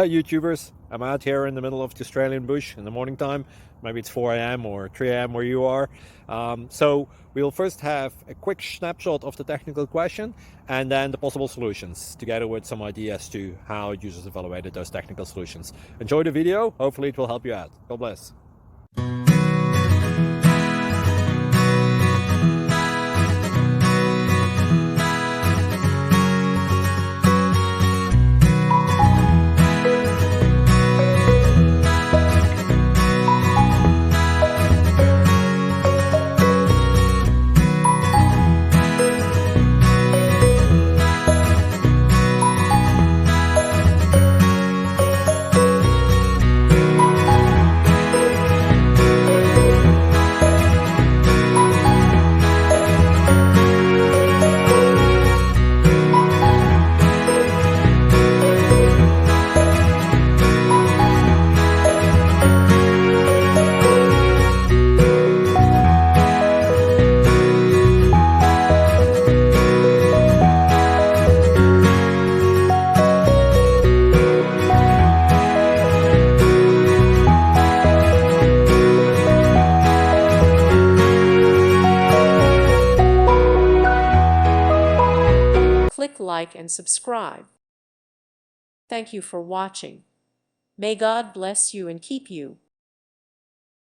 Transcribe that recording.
Hi YouTubers, I'm out here in the middle of the Australian bush in the morning time. Maybe it's 4 a.m. or 3 a.m. where you are. So we'll first have a quick snapshot of the technical question and then the possible solutions, together with some ideas to how users evaluated those technical solutions. Enjoy the video, hopefully it will help you out. God bless. Click like and subscribe. Thank you for watching. May God bless you and keep you.